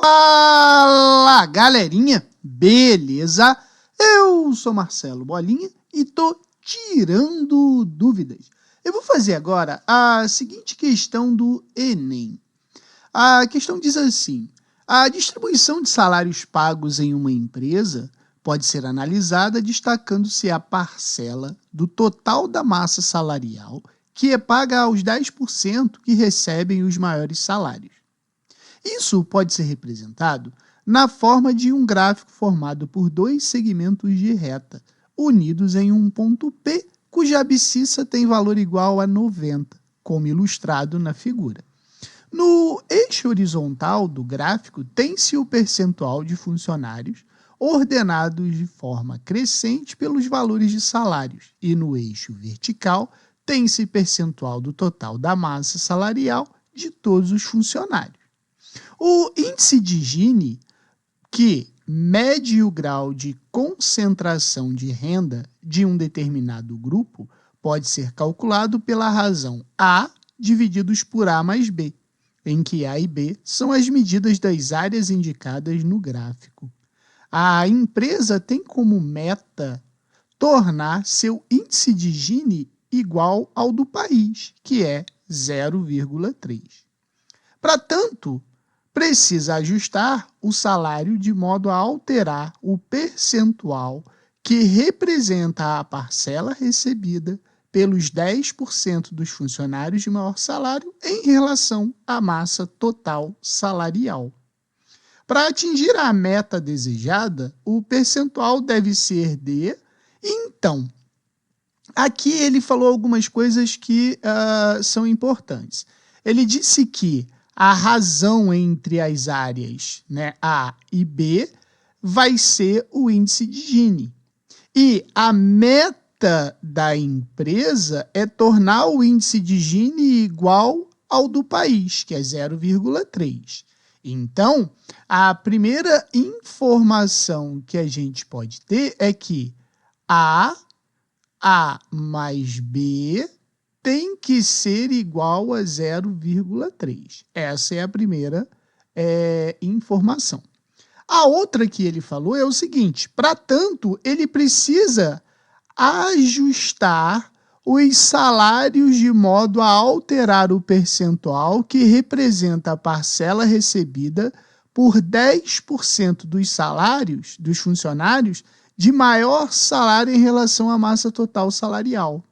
Fala, galerinha, beleza? Eu sou Marcelo Bolinha e tô tirando dúvidas. Eu vou fazer agora a seguinte questão do Enem. A questão diz assim: a distribuição de salários pagos em uma empresa pode ser analisada destacando-se a parcela do total da massa salarial que é paga aos 10% que recebem os maiores salários. Isso pode ser representado na forma de um gráfico formado por dois segmentos de reta, unidos em um ponto P, cuja abscissa tem valor igual a 90, como ilustrado na figura. No eixo horizontal do gráfico tem-se o percentual de funcionários ordenados de forma crescente pelos valores de salários, e no eixo vertical tem-se percentual do total da massa salarial de todos os funcionários. O índice de Gini, que mede o grau de concentração de renda de um determinado grupo, pode ser calculado pela razão A divididos por A mais B, em que A e B são as medidas das áreas indicadas no gráfico. A empresa tem como meta tornar seu índice de Gini igual ao do país, que é 0,3. Para tanto, precisa ajustar o salário de modo a alterar o percentual que representa a parcela recebida pelos 10% dos funcionários de maior salário em relação à massa total salarial. Para atingir a meta desejada, o percentual deve ser de... Então, aqui ele falou algumas coisas que são importantes. Ele disse que a razão entre as áreas, né, A e B vai ser o índice de Gini. E a meta da empresa é tornar o índice de Gini igual ao do país, que é 0,3. Então, a primeira informação que a gente pode ter é que A mais B tem que ser igual a 0,3. Essa é a primeira informação. A outra que ele falou é o seguinte: para tanto, ele precisa ajustar os salários de modo a alterar o percentual que representa a parcela recebida por 10% dos salários dos funcionários de maior salário em relação à massa total salarial.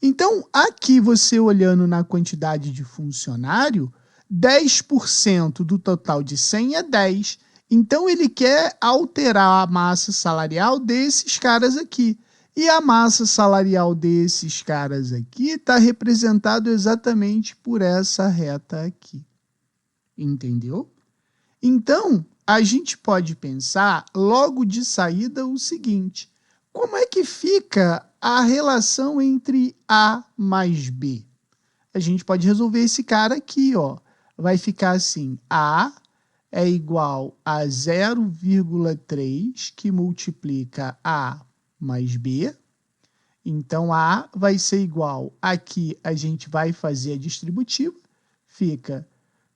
Então, aqui você olhando na quantidade de funcionário, 10% do total de 100 é 10. Então, ele quer alterar a massa salarial desses caras aqui. E a massa salarial desses caras aqui está representado exatamente por essa reta aqui. Entendeu? Então, a gente pode pensar logo de saída o seguinte: como é que fica a relação entre A mais B? A gente pode resolver esse cara aqui, ó. Vai ficar assim: A é igual a 0,3 que multiplica A mais B. Então, A vai ser igual, aqui a gente vai fazer a distributiva, fica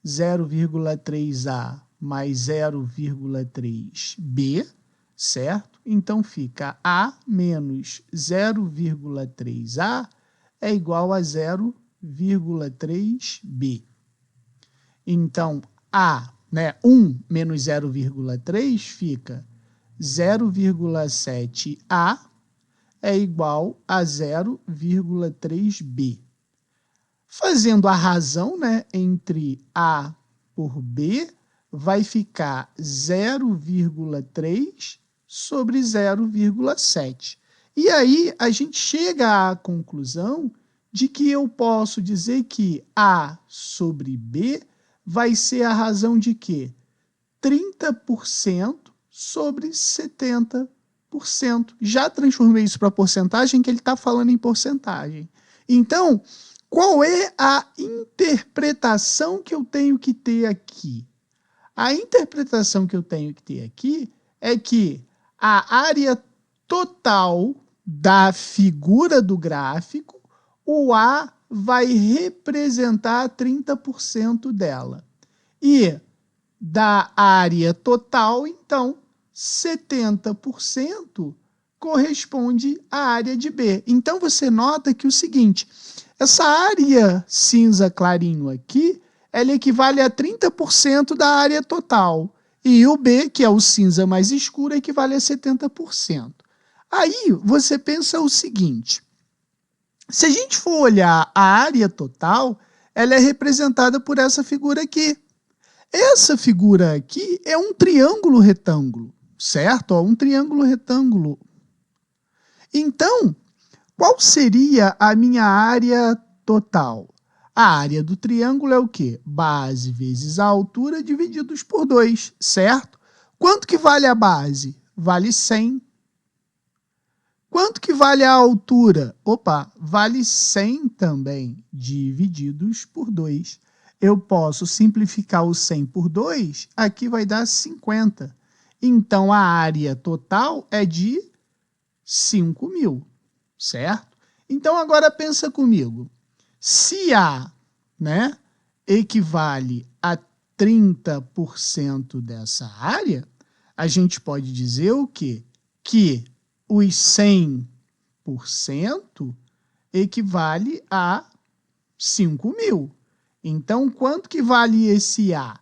0,3A mais 0,3B, certo? Então, fica A menos 0,3A é igual a 0,3B. Então, A, né, 1 menos 0,3 fica 0,7A é igual a 0,3B. Fazendo a razão, né, entre A por B, vai ficar 0,3 sobre 0,7. E aí a gente chega à conclusão de que eu posso dizer que A sobre B vai ser a razão de quê? 30% sobre 70%. Já transformei isso para porcentagem, que ele está falando em porcentagem. Então, qual é a interpretação que eu tenho que ter aqui? A interpretação que eu tenho que ter aqui é que a área total da figura do gráfico, o A vai representar 30% dela. E da área total, então 70% corresponde à área de B. Então você nota que o seguinte, essa área cinza clarinho aqui, ela equivale a 30% da área total. E o B, que é o cinza mais escuro, equivale a 70%. Aí você pensa o seguinte, se a gente for olhar a área total, ela é representada por essa figura aqui. Essa figura aqui é um triângulo retângulo, certo? Ó, um triângulo retângulo. Então, qual seria a minha área total? A área do triângulo é o quê? Base vezes a altura divididos por 2, certo? Quanto que vale a base? Vale 100. Quanto que vale a altura? Opa, vale 100 também, divididos por 2. Eu posso simplificar o 100 por 2, aqui vai dar 50. Então, a área total é de 5.000, certo? Então, agora pensa comigo. Se A, né, equivale a 30% dessa área, a gente pode dizer o quê? Que os 100% equivale a 5.000. Então, quanto que vale esse A?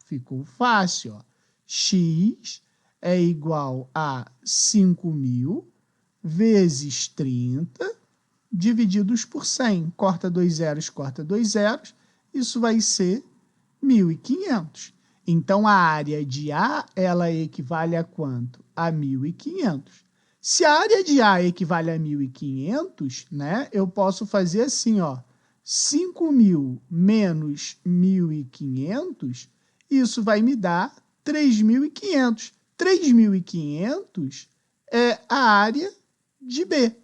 Ficou fácil, ó. X é igual a 5.000 vezes 30 divididos por 100. Corta 2 zeros, corta 2 zeros. Isso vai ser 1.500. Então, a área de A, ela equivale a quanto? A 1.500. Se a área de A equivale a 1.500, né, eu posso fazer assim, ó, 5.000 menos 1.500, isso vai me dar 3.500. 3.500 é a área de B,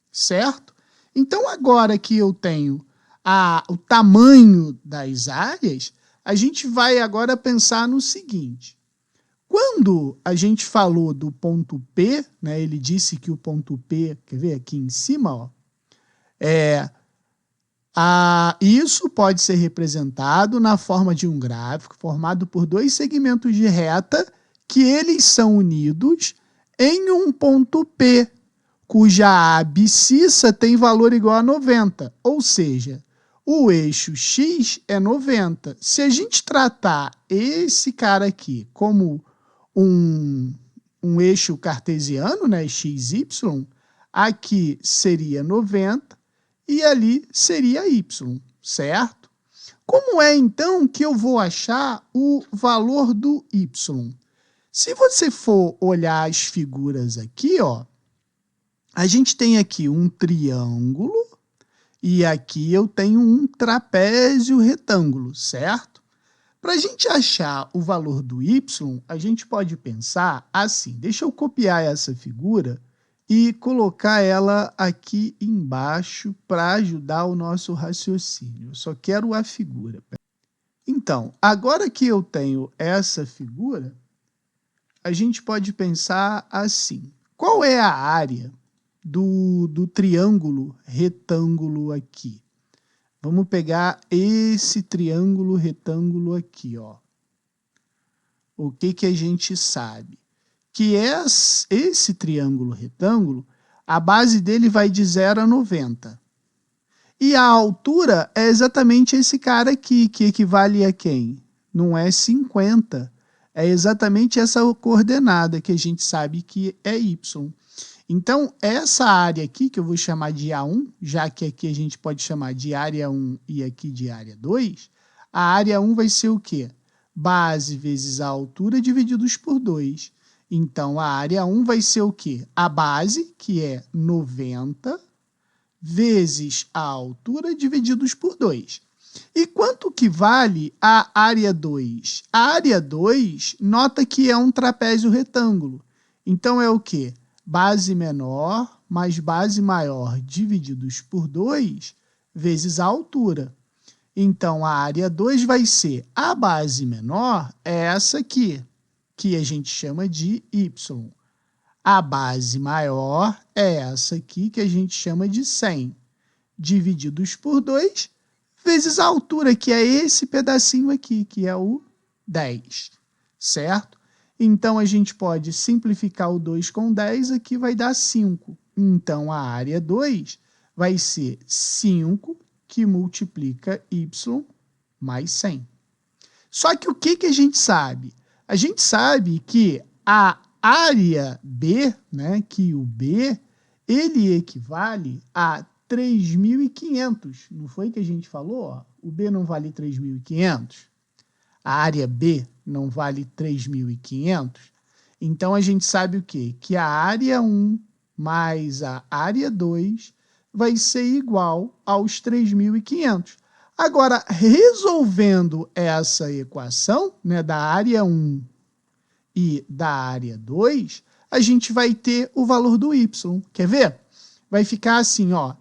certo? Então, agora que eu tenho o tamanho das áreas, a gente vai agora pensar no seguinte. Quando a gente falou do ponto P, né, ele disse que o ponto P, quer ver aqui em cima, ó, isso pode ser representado na forma de um gráfico formado por 2 segmentos de reta que eles são unidos em um ponto P, cuja abscissa tem valor igual a 90, ou seja, o eixo X é 90. Se a gente tratar esse cara aqui como um eixo cartesiano, né, XY, aqui seria 90 e ali seria Y, certo? Como é, então, que eu vou achar o valor do Y? Se você for olhar as figuras aqui, ó, a gente tem aqui um triângulo e aqui eu tenho um trapézio retângulo, certo? Para a gente achar o valor do y, a gente pode pensar assim. Deixa eu copiar essa figura e colocar ela aqui embaixo para ajudar o nosso raciocínio. Eu só quero a figura. Então, agora que eu tenho essa figura, a gente pode pensar assim. Qual é a área do triângulo retângulo aqui? Vamos pegar esse triângulo retângulo aqui, ó. O que a gente sabe? Que esse triângulo retângulo, a base dele vai de 0 a 90. E a altura é exatamente esse cara aqui, que equivale a quem? Não é 50. É exatamente essa coordenada que a gente sabe que é y. Então, essa área aqui, que eu vou chamar de A1, já que aqui a gente pode chamar de área 1 e aqui de área 2, a área 1 vai ser o quê? Base vezes a altura divididos por 2. Então, a área 1 vai ser o quê? A base, que é 90, vezes a altura divididos por 2. E quanto que vale a área 2? A área 2, nota que é um trapézio retângulo. Então, é o quê? Base menor mais base maior divididos por 2 vezes a altura. Então, a área 2 vai ser a base menor, é essa aqui, que a gente chama de y. A base maior é essa aqui, que a gente chama de 100, divididos por 2 vezes a altura, que é esse pedacinho aqui, que é o 10, certo? Então, a gente pode simplificar o 2 com 10, aqui vai dar 5. Então, a área 2 vai ser 5 que multiplica y mais 100. Só que o que a gente sabe? A gente sabe que a área B, né, que o B, ele equivale a 3.500. Não foi que a gente falou? Ó, o B não vale 3.500? A área B não vale 3.500? Então, a gente sabe o quê? Que a área 1 mais a área 2 vai ser igual aos 3.500. Agora, resolvendo essa equação, né, da área 1 e da área 2, a gente vai ter o valor do y. Quer ver? Vai ficar assim, ó,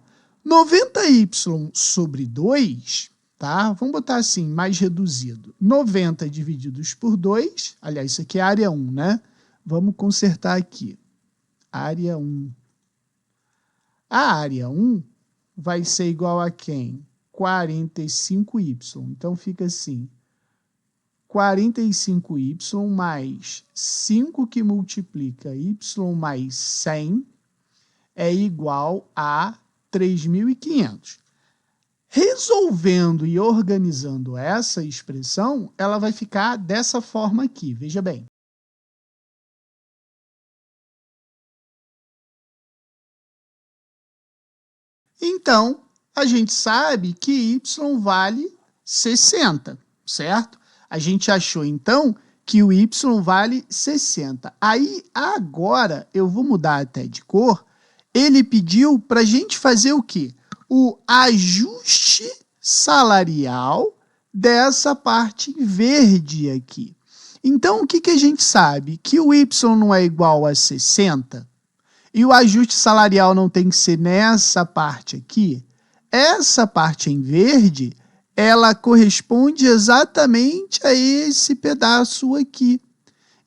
90y sobre 2, tá? Vamos botar assim, mais reduzido. 90 divididos por 2, aliás, isso aqui é área 1, né? Vamos consertar aqui. Área 1. A área 1 vai ser igual a quem? 45y. Então, fica assim, 45y mais 5 que multiplica y mais 100 é igual a 3.500. Resolvendo e organizando essa expressão, ela vai ficar dessa forma aqui, veja bem. Então, a gente sabe que y vale 60, certo? A gente achou, então, que o y vale 60. Aí, agora, eu vou mudar até de cor. Ele pediu para a gente fazer o quê? O ajuste salarial dessa parte verde aqui. Então, o que a gente sabe? Que o y não é igual a 60? E o ajuste salarial não tem que ser nessa parte aqui? Essa parte em verde, ela corresponde exatamente a esse pedaço aqui.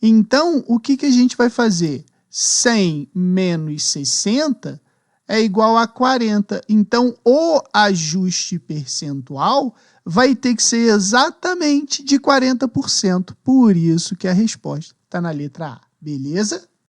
Então, o que a gente vai fazer? 100 menos 60 é igual a 40. Então, o ajuste percentual vai ter que ser exatamente de 40%. Por isso que a resposta está na letra A. Beleza?